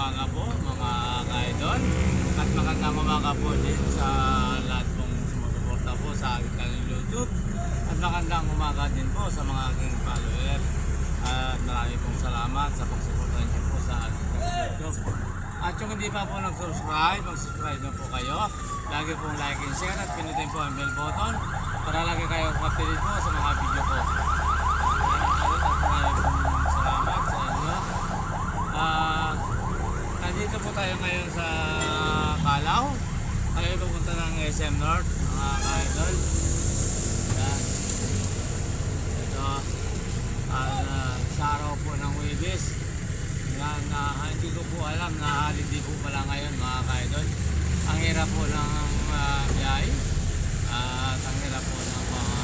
umaga po mga ka-idol. At magandang umaga po din sa lahat pong sumusuporta po sa aking kanilang YouTube. At magandang umaga din po sa mga aking follower. At marami pong salamat sa pagsuporta niyo po sa aking kanilang YouTube. At yung hindi pa po nag-subscribe, mag-subscribe na po kayo. Lagi pong like and share at pinutin po ang bell button para lagi kayo updated po sa mga video ko. Marami pong salamat sa inyo. Nandito po tayo ngayon sa Calao. Tayo pupunta ng SM North, mga ka-idol. Yan. Ito, sa araw po ng Huwebes. Yan, hindi ko po alam na holiday po pala ngayon, mga ka-idol. Ang hirap po ng biyahe. At ang hirap po ng mga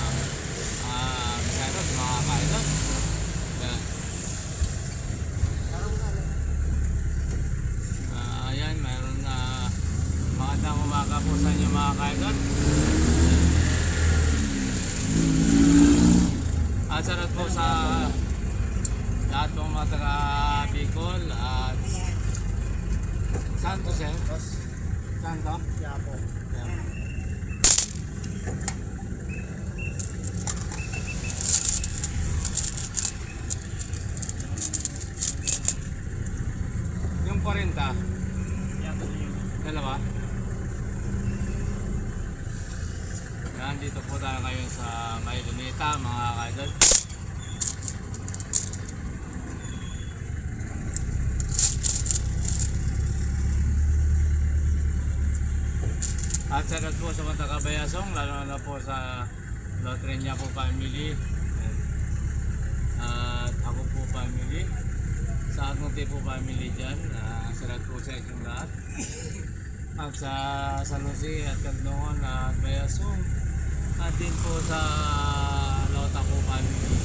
bisaros, mga ka-idol. Yan. Ayan, mayroon na magandang umaga po sa inyo, mga ka-idol. At sarap po sa lahat pong mga taga Bicol at Santo Santos. Santo? Yapo. Yeah. Yung 40, Yapo yun. dalawa. Yan, dito po tayo ngayon sa Maylonita, mga ka-idol. At salat po sa mga taga-Bayasong, lalo na po sa Lotrenya po family. At ako po family. Sa Agnote po family dyan. Salat po sa inyong lahat. At sa San Jose at Candongan at Bayasong. At din po sa Lota po family.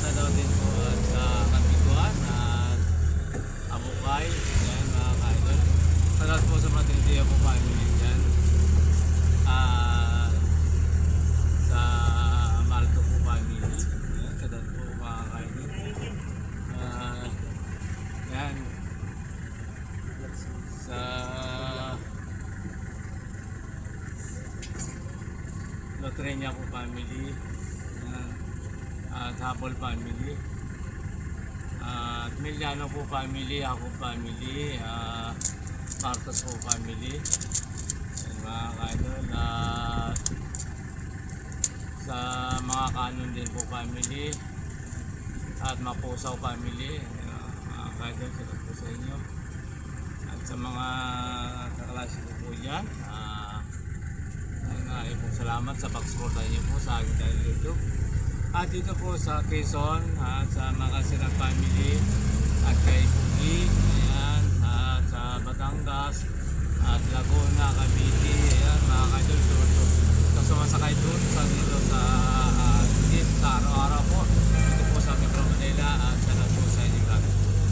Sa din po at sa Kapiguan at Abukay. Yan, mga ka-idol. Salat po sa Matrindia po family dyan. Sa Malto po family. Yan, sa dad po mga ka-idol. Yan. Sa Lotrenya po family. Yan. At Habol family. At Miliano po family, ako family. Marcos po family. Yan, mga ka-idol. Sa mga Kanon din po family. At Mapusaw family. Mga ka-idol, sagot po sa inyo. At sa mga kaklase ko po dyan, ay po salamat sa pag-suporta niyo po sa aking channel YouTube. At dito po sa Quezon, at sa mga Sirang family, at kay Pugi, ayan, at sa Batangas, at Laguna, Cavite, ayan, mga ka-idol, sa sumasakay doon sa dito sa jeep sa araw-araw po. Dito po sa Metro Manila, at sana po sa inyo lahat.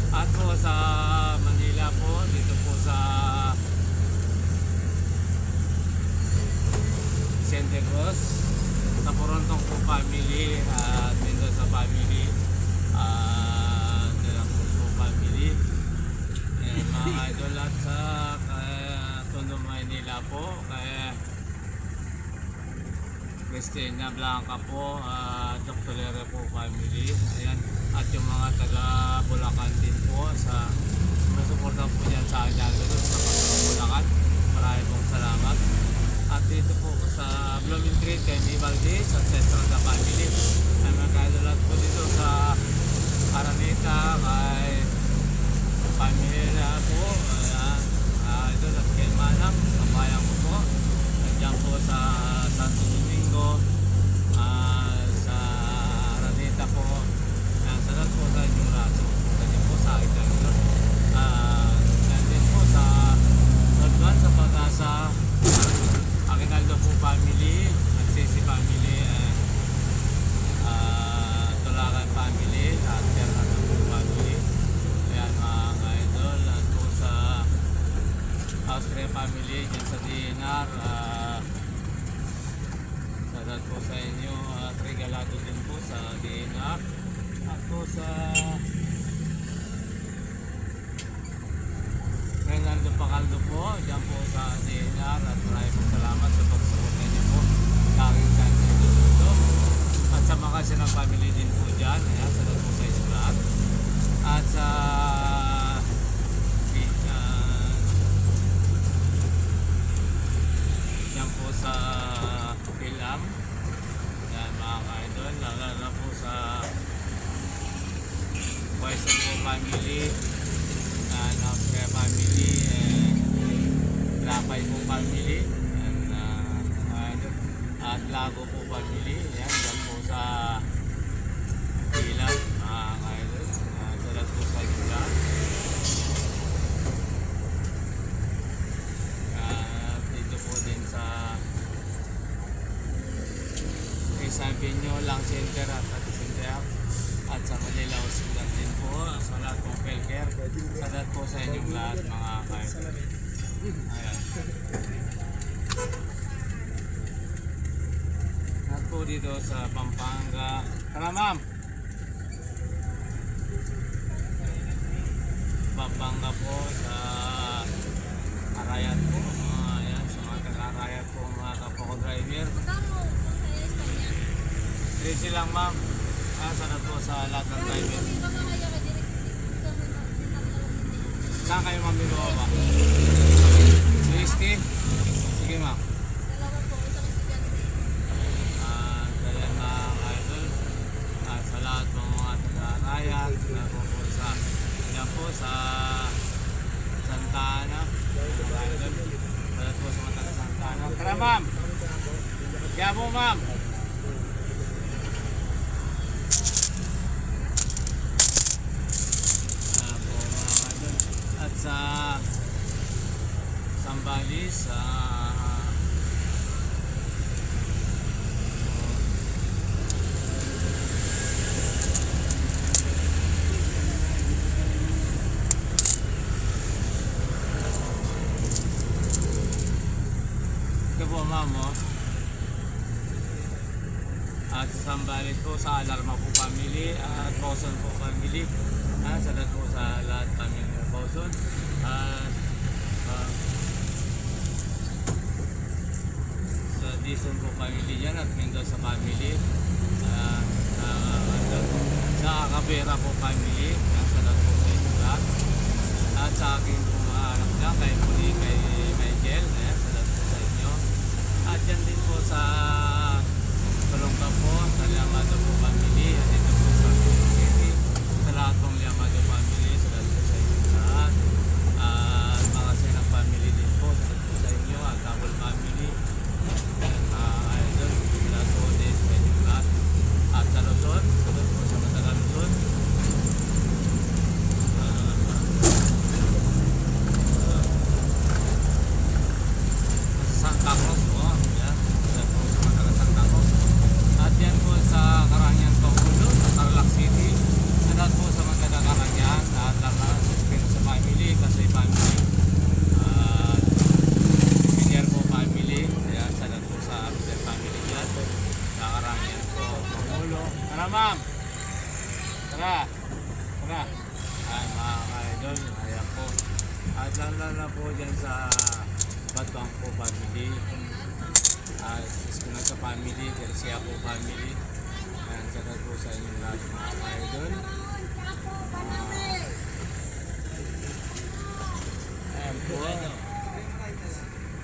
At po sa Manila po, dito po sa Santa Cruz, sa Porontong po family, at Mendoza family, De La Cruz po family, mga idol. At sa Tondo, Maynila po, kaya Cristina Blanca po, Dr. Lere po family, ayan. At yung mga taga Bulacan din po, sa masuporta po dyan sa akin dyan sa Bulacan, marami pong salamat. At dito po sa Blooming Creek kay May Valdez at Estrada family, ay magkaidolat po dito sa Araneta kay pamilya po, ayan, idol. At kay Manang, kabayan ko po, nandiyan po sa Santo Domingo, sa Araneta po. Ayan, salat po sa inyong lahat. Nandiyan po sa akin dyan. Nandiyan po sa Lodban, sa Pag-asa, Aguinaldo po family, at Sisi family, Tulacan family, at Fernando po family. Ayan, mga idol. At po sa Austria family, dyan sa DNR, salat po sa inyo. At regalado din po sa DNR. At po sa dyan. Ayan, salat po sa inyo lahat. At sa yan po sa Pilam. Yan mga ka-idol. Lalo po sa Quezon po family. Napka family. Lapay po family. At Lago po family. Yan po sa Pilam mga ka-idol. Salat po sa inyo lahat. Dito po din sa Sabinyo lang center at Sintiap at sa Manila Hospital din po sa lahat po healthcare. Salat po sa inyong lahat mga ka-idol. Ayan. At po dito sa Pampanga. Tara ma'am! Pampanga po sa Arayat po. Ayan, sa mga taga-Arayat po mga kapako driver. Tracy lang ma'am. Salat po sa lahat ng driver. Saan kayo ma'am binuwa? 60? Sige ma'am. Ayan mga idol. Sa lahat ng mga taga-Arayat. Yan po sa Santa Ana. Salat po sa mga taga-Santa Ana. Tara ma'am! Kaya po ma'am! At sa Sambales ito po ma'am at sa Sambales po sa Alarma po family at Boson po family. Salat po sa lahat kami ng Boson at sa Dison po family yan at Mendoza family sa Acabera po family. Salat po sa inyo lahat at sa aking po mga anak dyan kay Puli, kay Michael. Salat po sa inyo at yan din po sa Palongka po sa Liamado po family at dito po sa City sa lahat pong Liamado family. Salat po sa inyo lahat at mga Senang family din po. Salat po sa inyo at Double family idol. Salat po din sa inyo lahat at sa Luzon. Salat po sa Matagal Luzon. Santa Cruz po. Yan. Salat po sa Matagal Santa Cruz. At yan po sa Karangyang Pangulo sa Tarlac City. Salat po sa mga Karangyang at sa family kasi family Pinyar po family. Ayan, salat po sa Pinyar family dyan sa Karangyang po Pangulo. Tara ma'am! Tara! Tara! Ay mga ka-idol, ayan po. At lalo po dyan sa Batang po family. Iskuna sa family, Tersia po family. Ayan, salat po sa inyong lahat mga ka-idol. Ayan po.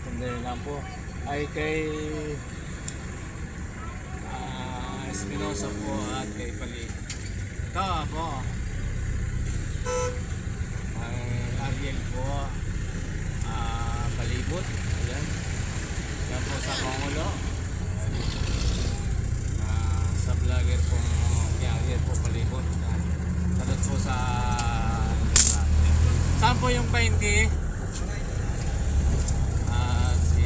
Sandali lang po. Ay kay Espinosa po at kay Pali. Ito po. Ay Ariel po. Palibot. Ayan. Yan po sa Pangulo. Sa vlogger pong Ariel po Palibot. Salat po sa saan po yung painti? Si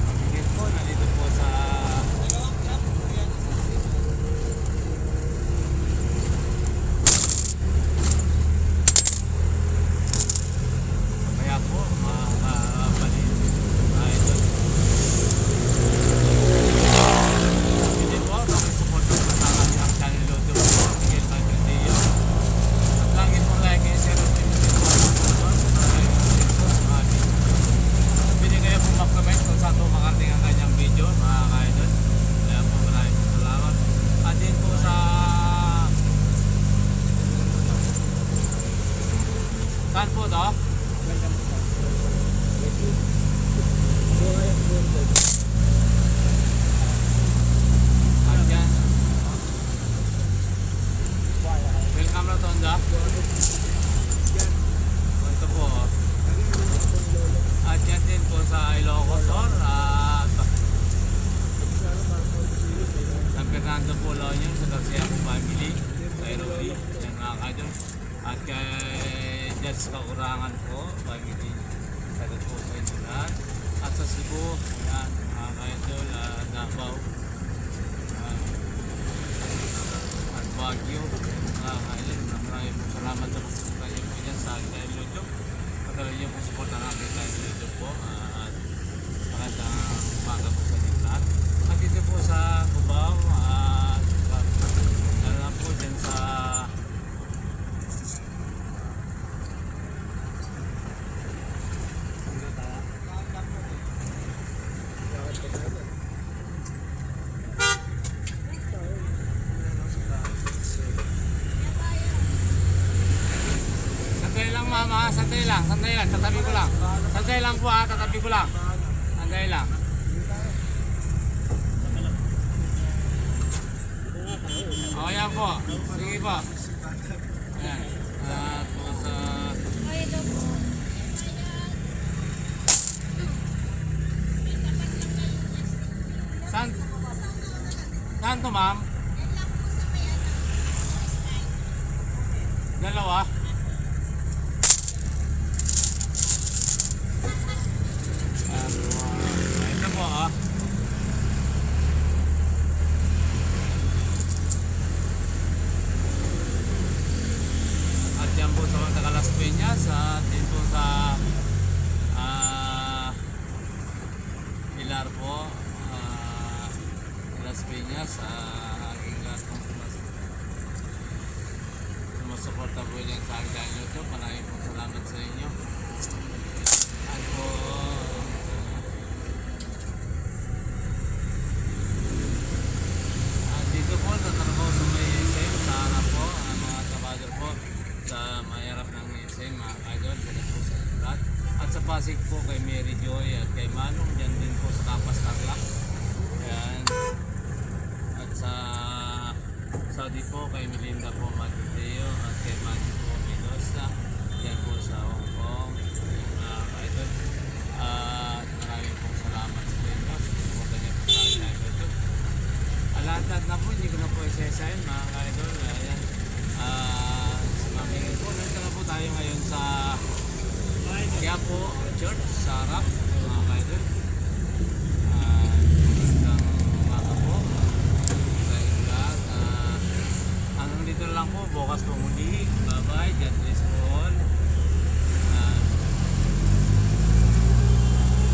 Pamingit po, nandito po sa kaya po, mabalik. Ito. Hindi po, pakisupport po sa kanyang channel YouTube po, Miguel Valverdillo. At lagi po like and share at Saan po to? Welcome po. Andyan. Welcome na Tonda. Ito po. At yan din po sa Ilocos Sur. At San Fernando po La Union sa Garcia po family. Sa Aeroli. Yan mga kaidol. At kay Judge Kakurangan po family. Sagot po sa inyo lahat. At sa Cebu. Yan mga kaidol. Davao. At Baguio. Mga kaidol. Maraming po salamat sa pagsuporta niyo po dyan sa akin dahil YouTube. Patuloy niyo po suporta natin dahil YouTube po. At magandang umaga po sa inyo lahat. At dito po sa Cubao. At lalo na po dyan sa Santay lang mama, santay lang, tatabi ko lang. Santay lang po ha, tatabi ko lang. Santay lang. O yan po, sige po. Ayan, at po sa... Saan? Saan to ma'am? Dalawa? Ito po ah. At yan po sa mga taga Las Peñas at din po sa Pilar po Las Peñas aking lahat ng sumusuporta po dyan sa aking dahil YouTube. Maraming po salamat sa inyo. At po dito po tatrabaho sa may SM sa harap po ang mga trabador po sa may harap ng SM mga idol. Ganit po sa lahat. At sa Pasig po kay Mary Joy at kay Manong dyan din po sa Kapas Tarlac. Yan. At sa Saudi po kay Melinda po Matuteo at kay Manny po Mendoza. Yan po sa Hong Kong. Yan mga idol. At maraming pong salamat sa inyo. Suporta niyo po sa akin na ito. Lahat na po, hindi ko na po isa-isahin mga ka-idol. Ayan. Sumamingin po. Nandito na po tayo ngayon sa Quiapo Church sa harap mga ka-idol. Magandang umaga po sa inyo lahat. Hanggang dito lang po. Bukas po muli. Bye bye. God bless.